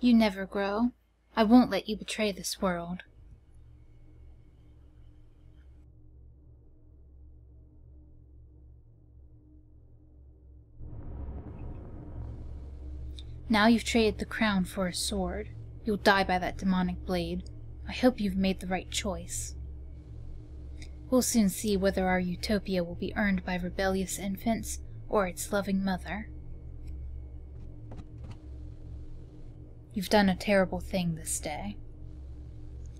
You never grow. I won't let you betray this world. Now you've traded the crown for a sword. You'll die by that demonic blade. I hope you've made the right choice. We'll soon see whether our utopia will be earned by rebellious infants or its loving mother. You've done a terrible thing this day.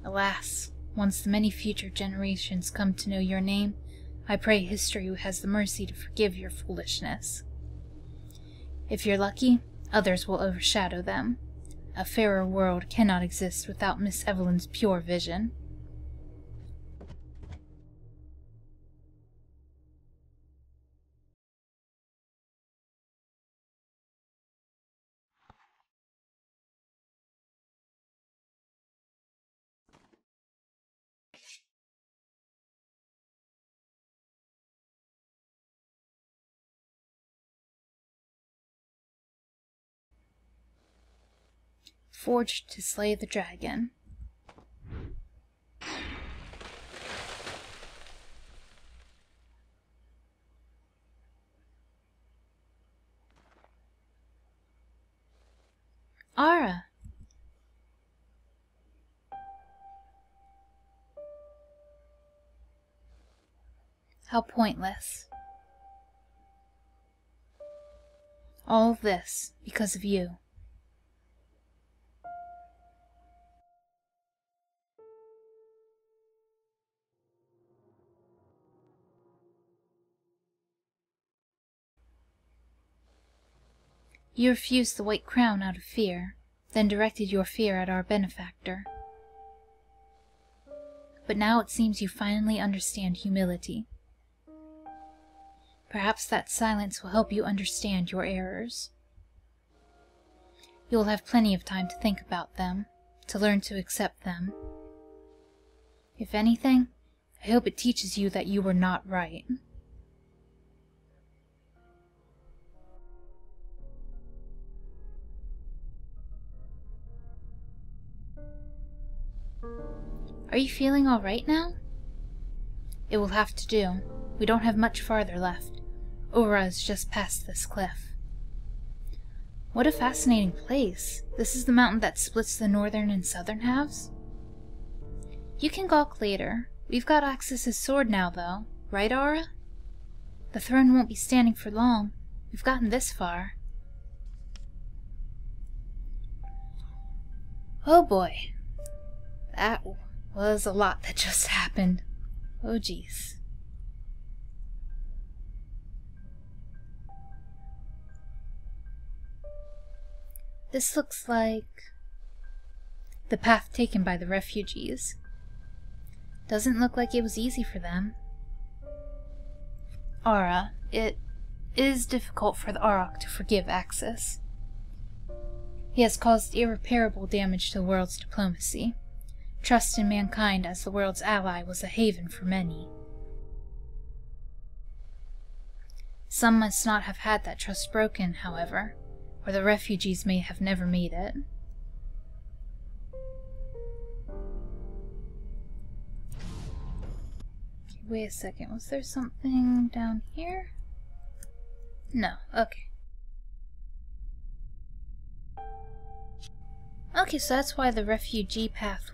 Alas, once the many future generations come to know your name, I pray history has the mercy to forgive your foolishness. If you're lucky, others will overshadow them. A fairer world cannot exist without Miss Evelyn's pure vision. Forged to slay the dragon. Ara! How pointless. All of this because of you. You refused the white crown out of fear, then directed your fear at our benefactor. But now it seems you finally understand humility. Perhaps that silence will help you understand your errors. You will have plenty of time to think about them, to learn to accept them. If anything, I hope it teaches you that you were not right. Are you feeling all right now? It will have to do. We don't have much farther left. Ora is just past this cliff. What a fascinating place. This is the mountain that splits the northern and southern halves? You can gawk later. We've got Axis's sword now, though. Right, Ara? The throne won't be standing for long. We've gotten this far. Oh boy. That was a lot that just happened. Oh geez. This looks like the path taken by the refugees. Doesn't look like it was easy for them. Ara, it is difficult for the Auroch to forgive Axis. He has caused irreparable damage to the world's diplomacy. Trust in mankind as the world's ally was a haven for many. Some must not have had that trust broken, however, or the refugees may have never made it. Okay, wait a second, was there something down here? No, okay. Okay, so that's why the refuge path,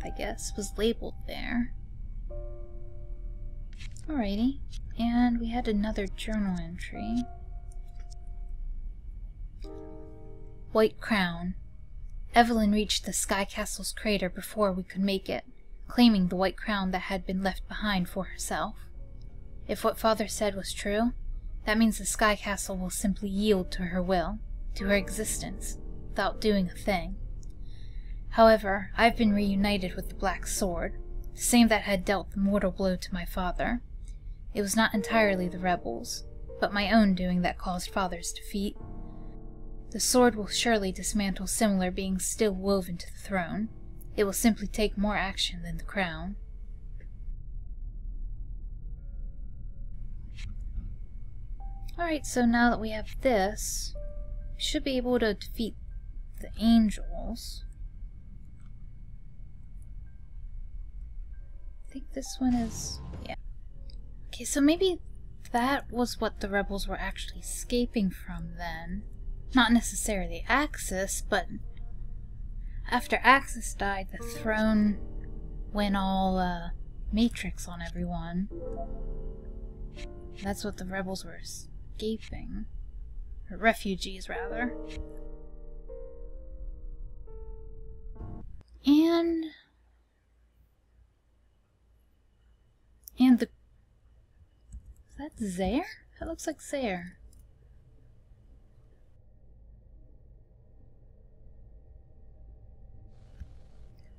I guess, was labeled there. Alrighty, and we had another journal entry. White Crown. Evelyn reached the Sky Castle's crater before we could make it, claiming the white crown that had been left behind for herself. If what Father said was true, that means the Sky Castle will simply yield to her will, to her existence, without doing a thing. However, I've been reunited with the Black Sword, the same that had dealt the mortal blow to my father. It was not entirely the rebels, but my own doing that caused Father's defeat. The sword will surely dismantle similar beings still woven to the throne. It will simply take more action than the crown. Alright, so now that we have this, We should be able to defeat the angels. I think this one is... yeah. Okay, so maybe that was what the rebels were actually escaping from then. Not necessarily Axis, but after Axis died, the throne went all Matrix on everyone. That's what the rebels were escaping. Or refugees, rather. And the... is that Zaire? That looks like Zaire.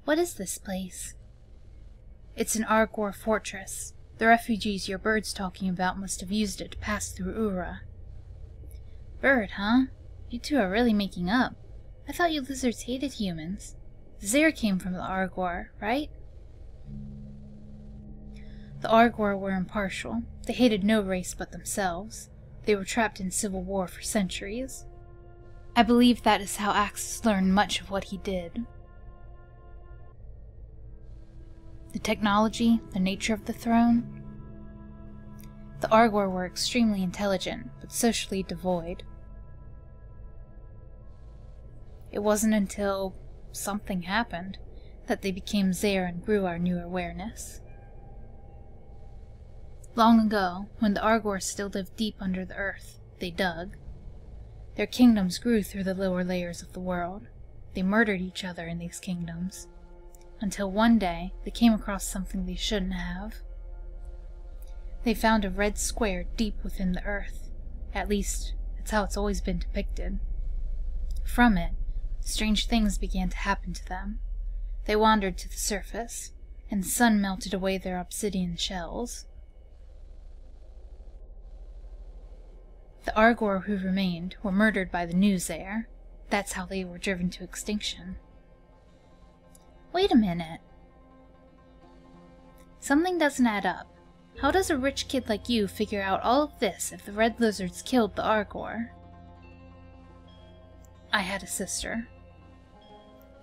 What is this place? It's an Argor fortress. The refugees your bird's talking about must have used it to pass through Ura. Bird, huh? You two are really making up. I thought you lizards hated humans. Zaire came from the Argor, right? The Argor were impartial. They hated no race but themselves. They were trapped in civil war for centuries. I believe that is how Axis learned much of what he did. The technology, the nature of the throne. The Argor were extremely intelligent, but socially devoid. It wasn't until something happened that they became Zaire and grew our new awareness. Long ago, when the Argor still lived deep under the earth, they dug. Their kingdoms grew through the lower layers of the world. They murdered each other in these kingdoms. Until one day, they came across something they shouldn't have. They found a red square deep within the earth. At least, that's how it's always been depicted. From it, strange things began to happen to them. They wandered to the surface, and the sun melted away their obsidian shells. The Argor who remained were murdered by the new Zaire. That's how they were driven to extinction. Wait a minute. Something doesn't add up. How does a rich kid like you figure out all of this if the red lizards killed the Argor? I had a sister.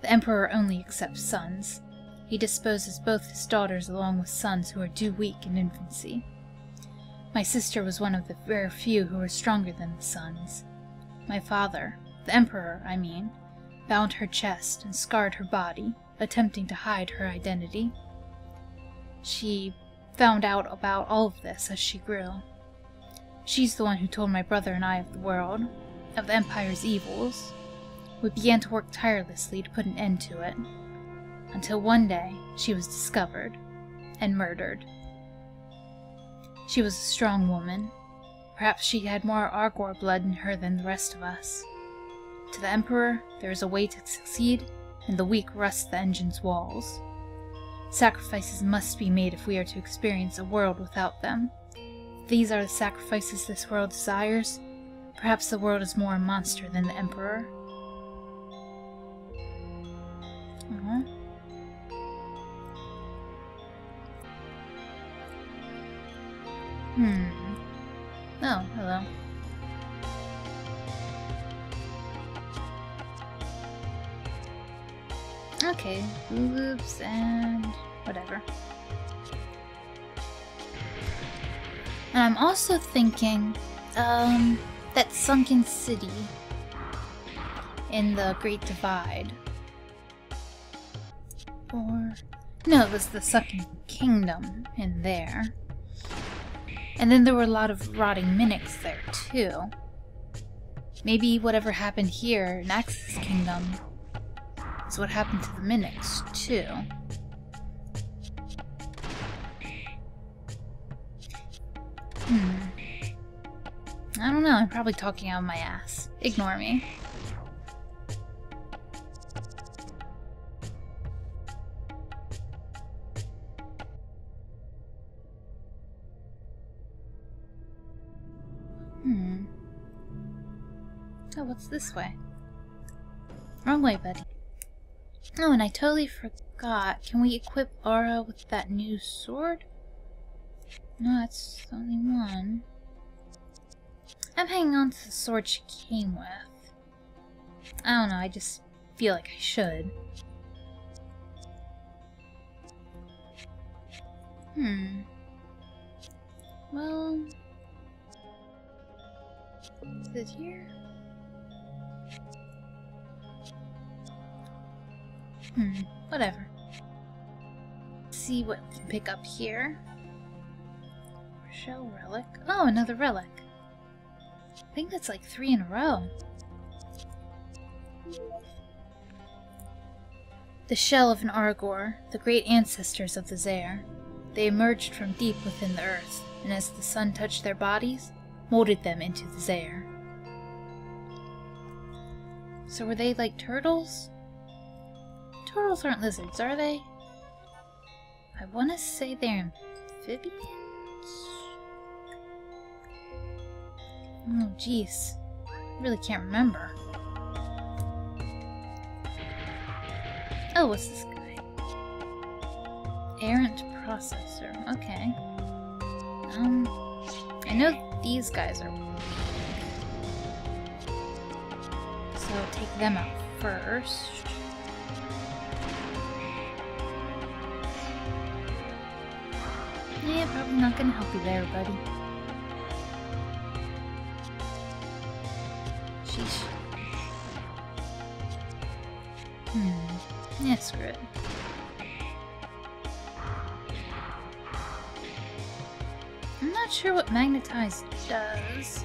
The Emperor only accepts sons. He disposes both his daughters along with sons who are too weak in infancy. My sister was one of the very few who were stronger than the sons. My father, the Emperor, I mean, bound her chest and scarred her body, attempting to hide her identity. She found out about all of this as she grew. She's the one who told my brother and I of the world, of the Empire's evils. We began to work tirelessly to put an end to it, until one day she was discovered and murdered. She was a strong woman. Perhaps she had more Argor blood in her than the rest of us. To the Emperor, there is a way to succeed, and the weak rust the engine's walls. Sacrifices must be made if we are to experience a world without them. If these are the sacrifices this world desires, perhaps the world is more a monster than the Emperor. Oh, hello. Okay, loops and whatever. And I'm also thinking, that sunken city in the Great Divide. Or, no, it was the sunken kingdom in there. And then there were a lot of rotting mimics there, too. Maybe whatever happened here in Axis Kingdom is what happened to the mimics, too. I don't know, I'm probably talking out of my ass. Ignore me. Oh, what's this way? Wrong way, buddy. Oh, and I totally forgot. Can we equip Aura with that new sword? No, that's only one. I'm hanging on to the sword she came with. I don't know, I just feel like I should. Well... Is it here? Whatever. Let's see what we can pick up here. Shell relic. Oh, another relic. I think that's like 3 in a row. The shell of an Argor, the great ancestors of the Zair. They emerged from deep within the earth, and as the sun touched their bodies, molded them into the Zair. So were they like turtles? Turtles aren't lizards, are they? I want to say they're amphibians? Oh, jeez. I really can't remember. Oh, what's this guy? Errant processor. Okay. I know these guys are weak. So I'll take them out first. Yeah, probably not gonna help you there, buddy. Sheesh. Yeah, screw it. I'm not sure what magnetize does.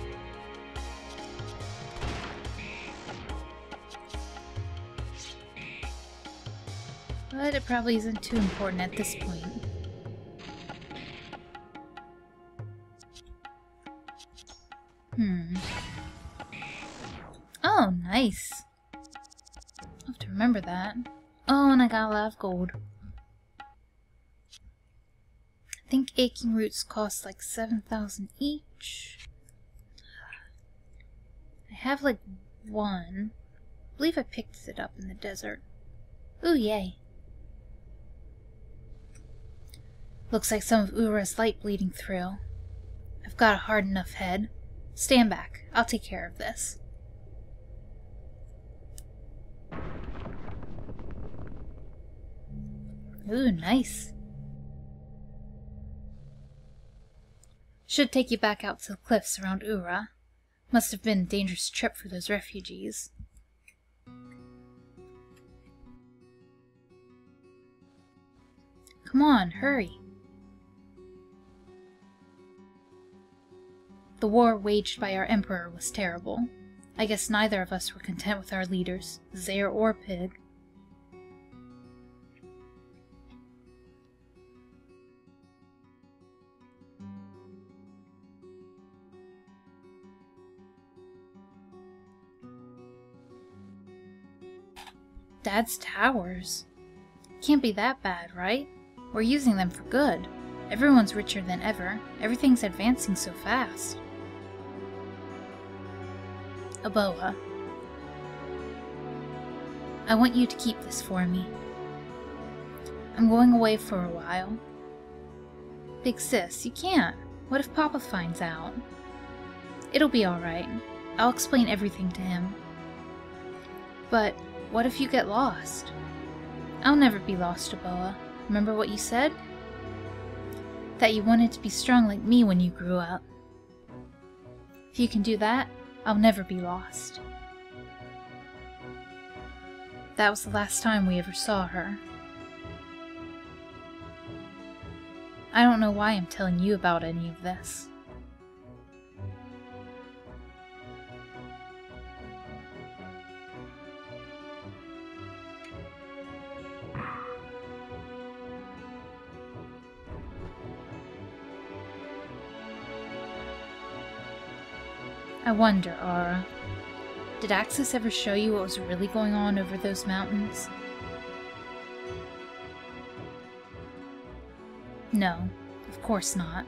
But it probably isn't too important at this point. Oh, nice. I'll have to remember that. Oh, and I got a lot of gold. I think aching roots cost like 7,000 each. I have like 1. I believe I picked it up in the desert. Ooh, yay. Looks like some of Ura's light bleeding through. I've got a hard enough head. Stand back. I'll take care of this. Ooh, nice. Should take you back out to the cliffs around Ura. Must have been a dangerous trip for those refugees. Come on, hurry. The war waged by our Emperor was terrible. I guess neither of us were content with our leaders, Zair or Pig. Dad's towers. Can't be that bad, right? We're using them for good. Everyone's richer than ever. Everything's advancing so fast. A boa. I want you to keep this for me. I'm going away for a while. Big sis, you can't. What if Papa finds out? It'll be alright. I'll explain everything to him. But what if you get lost? I'll never be lost, Aboa. Remember what you said? That you wanted to be strong like me when you grew up. If you can do that, I'll never be lost. That was the last time we ever saw her. I don't know why I'm telling you about any of this. I wonder, Aura, did Axis ever show you what was really going on over those mountains? No, of course not.